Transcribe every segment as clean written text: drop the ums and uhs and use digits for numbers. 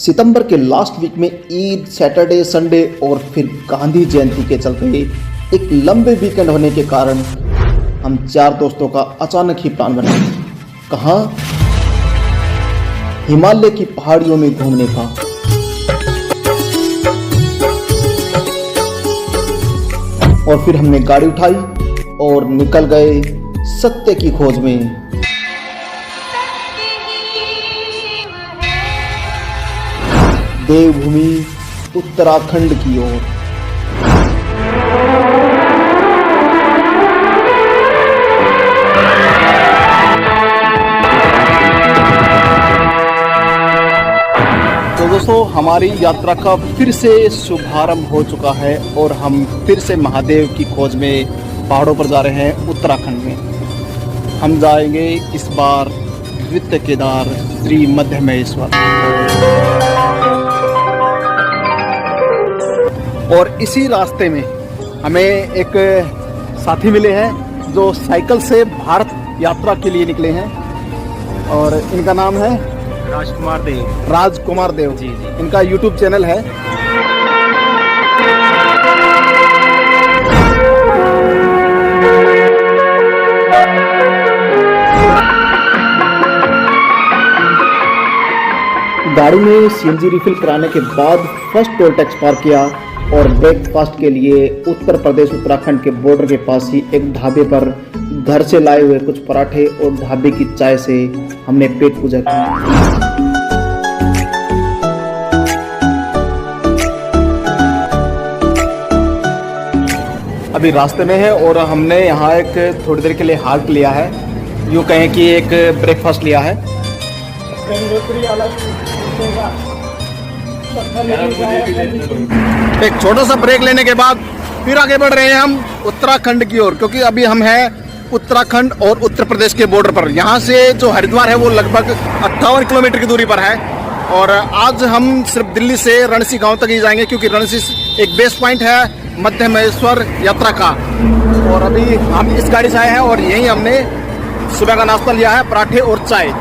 सितंबर के last week में Eid, Saturday, Sunday और फिर गांधी जयंती के चलते एक लंबे वीकेंड होने के कारण हम 4 दोस्तों का अचानक ही प्लान बना। कहाँ? हिमालय की पहाड़ियों में घूमने का। और फिर हमने गाड़ी उठाई और निकल गए सत्य की खोज में। देवभूमि उत्तराखंड की ओर। तो दोस्तों, हमारी यात्रा का फिर से शुभारंभ हो चुका है और हम फिर से महादेव की खोज में पहाड़ों पर जा रहे हैं उत्तराखंड में। हम जाएंगे इस बार नृत्य केदार श्री मध्यमेश्वर। और इसी रास्ते में हमें एक साथी मिले हैं जो साइकिल से भारत यात्रा के लिए निकले हैं और इनका नाम है राजकुमार देव जी। इनका YouTube चैनल है। गाड़ी में CNG रिफिल कराने के बाद फर्स्ट टोल टैक्स पार किया और ब्रेकफास्ट के लिए उत्तर प्रदेश उत्तराखंड के बॉर्डर के पास ही एक ढाबे पर घर से लाए हुए कुछ पराठे और ढाबे की चाय से हमने पेट पूजा की। अभी रास्ते में है और हमने यहाँ एक थोड़ी देर के लिए हाल्ट लिया है। यूँ कहें कि एक ब्रेकफास्ट लिया है। एक छोटा सा ब्रेक लेने के बाद फिर आगे बढ़ रहे हैं हम उत्तराखंड की ओर, क्योंकि अभी हम हैं उत्तराखंड और उत्तर प्रदेश के बॉर्डर पर। यहाँ से जो हरिद्वार है वो लगभग 58 किलोमीटर की दूरी पर है और आज हम सिर्फ दिल्ली से रणसी गांव तक ही जाएंगे, क्योंकि रणसी एक बेस पॉइंट है मध्यमेश्वर यात्रा का। और अभी हम इस गाड़ी से आए हैं और यहीं हमने सुबह का नाश्ता लिया है, पराठे और चाय।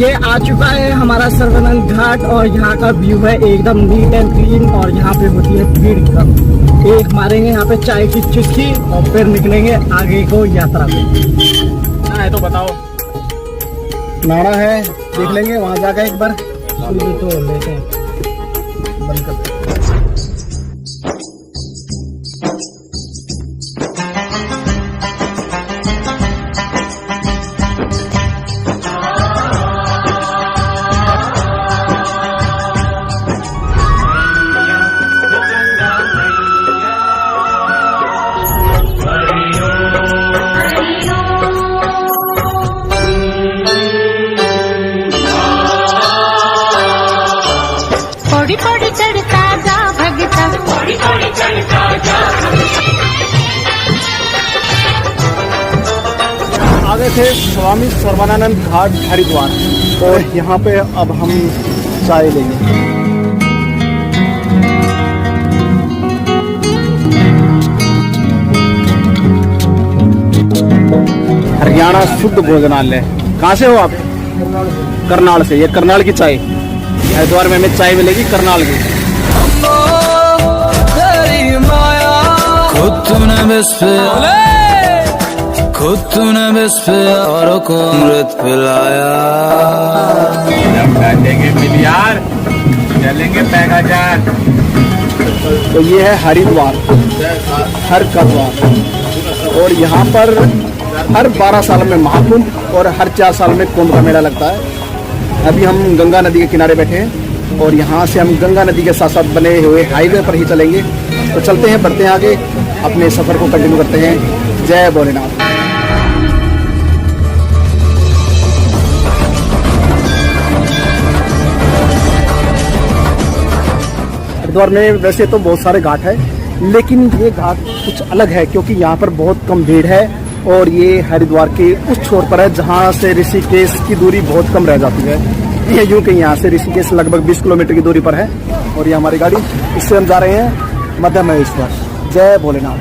ये आ चुका है हमारा सर्वनंद घाट और यहाँ का व्यू है एकदम नीट एंड क्लीन। और यहाँ पे होती है भीड़ कम। एक मारेंगे यहाँ पे चाय की चुस्की और फिर निकलेंगे आगे को यात्रा पे। है तो बताओ। नाड़ा है, देख लेंगे वहाँ जाकर एक बार। तो लेते हैं, बंद कर। आगे थे स्वामी सर्वानंद घाट हरिद्वार और यहाँ पे अब हम चाय लेंगे। हरियाणा शुद्ध भोजनालय। कहाँ से हो आप? करनाल से। ये करनाल की चाय, हरिद्वार में हमें चाय मिलेगी करनाल की। खुद तूने बस पे औरों को अमृत पिलाया। मिलियार चलेंगे पैगा जान। तो ये है हरिद्वार, हर का द्वार। और यहाँ पर हर 12 साल में महाकुंभ और हर 4 साल में कुंभ का मेला लगता है। अभी हम गंगा नदी के किनारे बैठे हैं और यहाँ से हम गंगा नदी के साथ साथ बने हुए हाईवे पर ही चलेंगे। तो चलते हैं, बढ़ते हैं आगे, अपने सफर को कंटिन्यू करते हैं। जय भोलेनाथ। हरिद्वार में वैसे तो बहुत सारे घाट है, लेकिन ये घाट कुछ अलग है क्योंकि यहाँ पर बहुत कम भीड़ है और ये हरिद्वार के उस छोर पर है जहाँ से ऋषिकेश की दूरी बहुत कम रह जाती है। ये यूँ कि यहाँ से ऋषिकेश लगभग 20 किलोमीटर की दूरी पर है और ये हमारी गाड़ी, इससे हम जा रहे हैं मध्य महेश्वर। जय भोलेनाथ।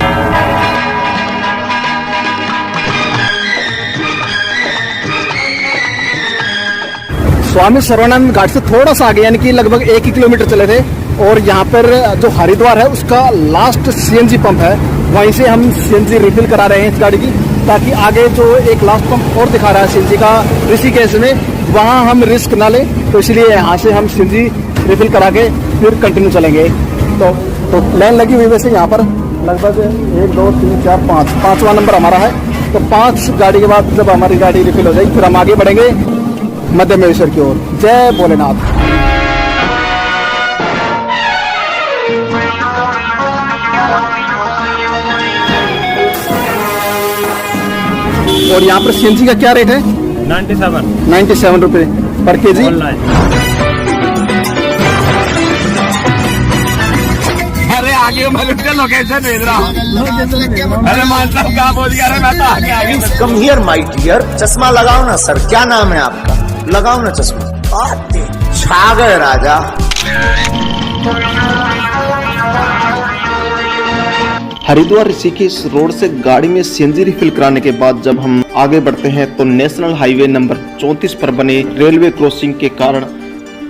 स्वामी सर्वानंद घाट से थोड़ा सा आगे यानी कि लगभग 1 ही किलोमीटर चले थे और यहाँ पर जो हरिद्वार है उसका लास्ट सीएनजी पंप है, वहीं से हम सीएनजी रिफिल करा रहे हैं इस गाड़ी की, ताकि आगे जो एक लास्ट पंप और दिखा रहा है सीएनजी का ऋषिकेश में, वहाँ हम रिस्क ना लें, तो इसलिए यहाँ से हम सीएनजी रिफिल करा के फिर कंटिन्यू चलेंगे। तो लाइन लगी हुई वैसे यहाँ पर लगभग 1 2 3 4 5 पाँचवा नंबर हमारा है। तो 5 गाड़ी के बाद जब हमारी गाड़ी रिफिल हो जाएगी फिर हम आगे बढ़ेंगे मध्य महेश्वर की ओर। जय भोलेनाथ। और यहाँ पर सीएनजी का क्या रेट है? 97 रुपये पर केजी। अरे आगे मैं लोकेशन भेज रहा हूँ। अरे मान साहब कहाँ पहुँच गया? मैं तो आगे कम हियर माय डियर, चश्मा लगाओ ना सर। क्या नाम है आपका? लगाओ ना चश्मा। छा गए राजा। हरिद्वार ऋषिकेश रोड से गाड़ी में सीएनजी रिफिल कराने के बाद जब हम आगे बढ़ते हैं तो नेशनल हाईवे नंबर 34 पर बने रेलवे क्रॉसिंग के कारण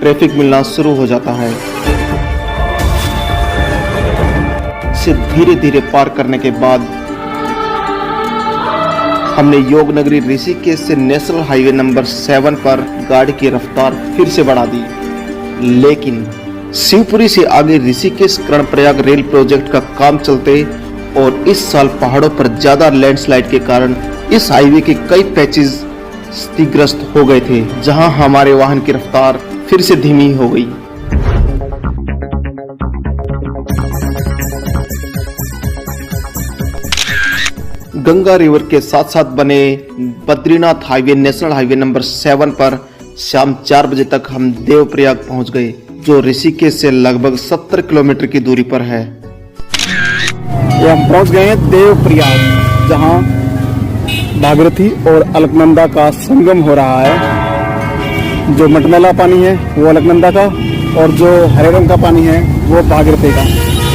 ट्रैफिक मिलना शुरू हो जाता है। इसे धीरे धीरे पार करने के बाद हमने योग नगरी ऋषिकेश से नेशनल हाईवे नंबर 7 पर गाड़ी की रफ्तार फिर से बढ़ा दी। लेकिन शिवपुरी से आगे ऋषिकेश कर्णप्रयाग रेल प्रोजेक्ट का काम चलते और इस साल पहाड़ों पर ज्यादा लैंडस्लाइड के कारण इस हाईवे के कई पैचेज क्षतिग्रस्त हो गए थे, जहां हमारे वाहन की रफ्तार फिर से धीमी हो गई। गंगा रिवर के साथ साथ बने Badrinath highway national highway number 7 पर शाम 4 बजे तक हम देवप्रयाग पहुंच गए, जो ऋषिकेश से लगभग 70 किलोमीटर की दूरी पर है। ये हम पहुंच गए हैं देवप्रयाग, जहां भागीरथी और अलकनंदा का संगम हो रहा है। जो मटमैला पानी है वो अलकनंदा का और जो हरे रंग का पानी है वो भागीरथी का,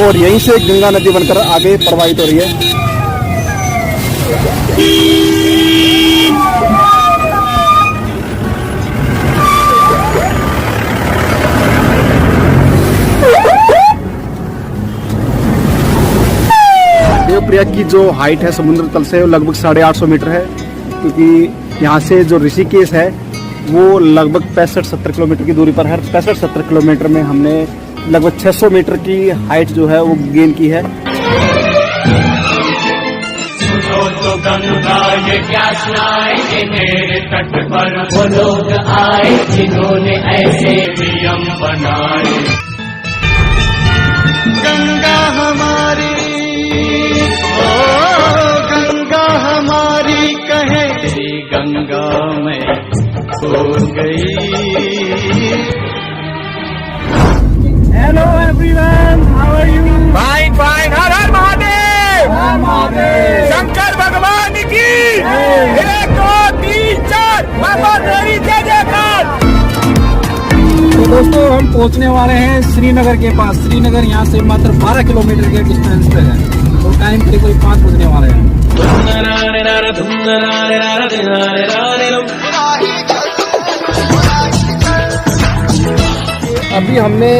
और यहीं से गंगा नदी बनकर आगे प्रवाहित हो रही है। देवप्रयाग की जो हाइट है समुद्र तल से वो लगभग 850 मीटर है, क्योंकि यहाँ से जो ऋषिकेश है वो लगभग 65-70 किलोमीटर की दूरी पर है। 65-70 किलोमीटर में हमने लगभग 600 मीटर की हाइट जो है वो गेन की है। तो गंगा ये क्या सुनाए मेरे तट पर वो लोग आए जिन्होंने ऐसे नियम बनाए। गंगा हमारी, ओ गंगा हमारी कहे तेरी गंगा में खो गई। Hello everyone, how are you? Fine fine. Har Har Mahadev. Har Mahadev. Shankar भगवान की 1 2 3 4 बाबा तेरी जय जयकार। तो दोस्तों हम पहुंचने वाले हैं श्रीनगर के पास। श्रीनगर यहाँ से मात्र 12 किलोमीटर के डिस्टेंस पे है, तो टाइम के कोई 5 बजने वाले हैं। अभी हमने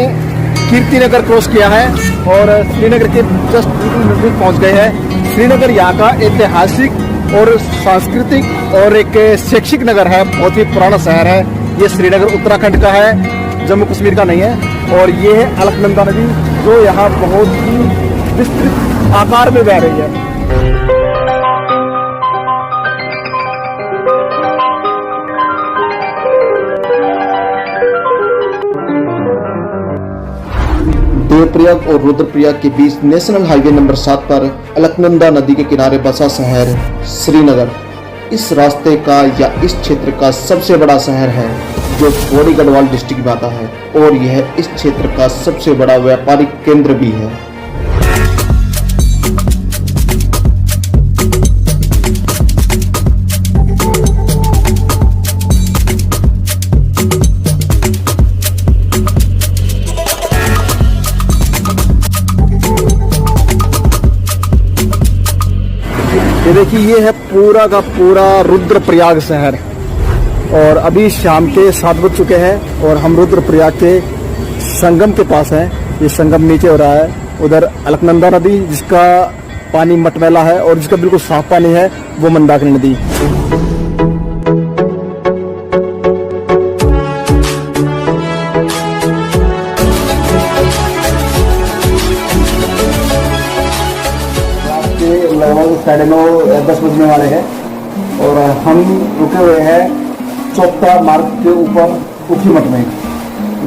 कीर्तिनगर क्रॉस किया है और श्रीनगर के जस्ट नजदीक पहुंच गए हैं। श्रीनगर यहाँ का ऐतिहासिक और सांस्कृतिक और एक शैक्षिक नगर है, बहुत ही पुराना शहर है। ये श्रीनगर उत्तराखंड का है, जम्मू कश्मीर का नहीं है। और ये है अलकनंदा नदी, जो यहाँ बहुत ही विस्तृत आकार में बह रही है। देवप्रयाग और रुद्रप्रयाग के बीच नेशनल हाईवे नंबर 7 पर अलकनंदा नदी के किनारे बसा शहर श्रीनगर इस रास्ते का या इस क्षेत्र का सबसे बड़ा शहर है, जो पौड़ी गढ़वाल डिस्ट्रिक्ट में आता है, और यह इस क्षेत्र का सबसे बड़ा व्यापारिक केंद्र भी है। देखिए ये है पूरा का पूरा रुद्रप्रयाग शहर और अभी शाम के 7 बज चुके हैं और हम रुद्रप्रयाग के संगम के पास हैं। ये संगम नीचे हो रहा है, उधर अलकनंदा नदी जिसका पानी मटमैला है और जिसका बिल्कुल साफ पानी है वो मंदाकिनी नदी। लगभग 9:30-10 बजने वाले हैं और हम रुके हुए हैं चौथा मार्ग के ऊपर उखीमठ में।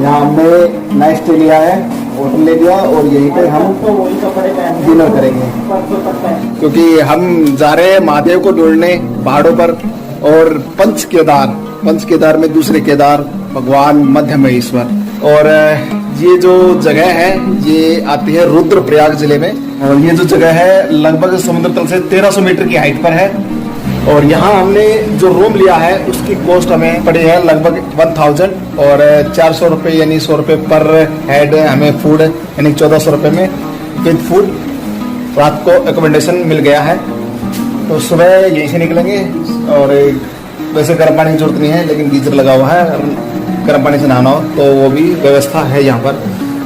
यहाँ हमने नाइट स्टे लिया है, होटल ले लिया और यहीं पे हम डिनर करेंगे क्योंकि हम जा रहे हैं महादेव को ढूंढने पहाड़ों पर। और पंच केदार में दूसरे केदार भगवान मध्य महेश्वर। और ये जो जगह है ये आती है रुद्रप्रयाग जिले में और ये जो जगह है लगभग समुद्र तल से 1300 मीटर की हाइट पर है। और यहाँ हमने जो रूम लिया है उसकी कॉस्ट हमें पड़ी है लगभग 1000 और 400 रुपये यानी 100 रुपये पर हेड हमें फूड यानी 1400 रुपये में विद फूड रात को एकोमोडेशन मिल गया है। तो सुबह यहीं से निकलेंगे और वैसे गर्म पानी की जरूरत नहीं है लेकिन गीजर लगा हुआ है, गर्म पानी से नहाना हो तो वो भी व्यवस्था है यहाँ पर।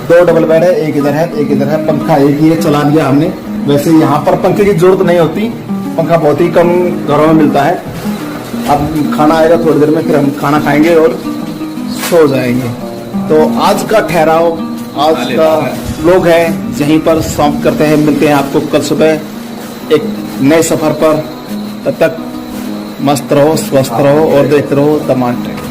2 डबल बेड है, एक इधर है, पंखा एक ही है चला दिया हमने। वैसे यहाँ पर पंखे की जरूरत नहीं होती, पंखा बहुत ही कम घरों में मिलता है। अब खाना आएगा थोड़ी देर में, फिर हम खाना खाएंगे और सो जाएंगे। तो आज का ठहराव, आज का व्लॉग है यहीं पर समाप्त करते हैं। मिलते हैं आपको कल सुबह एक नए सफर पर। तब तक मस्त रहो, स्वस्थ रहो और देखते रहो द मान ट्रेक।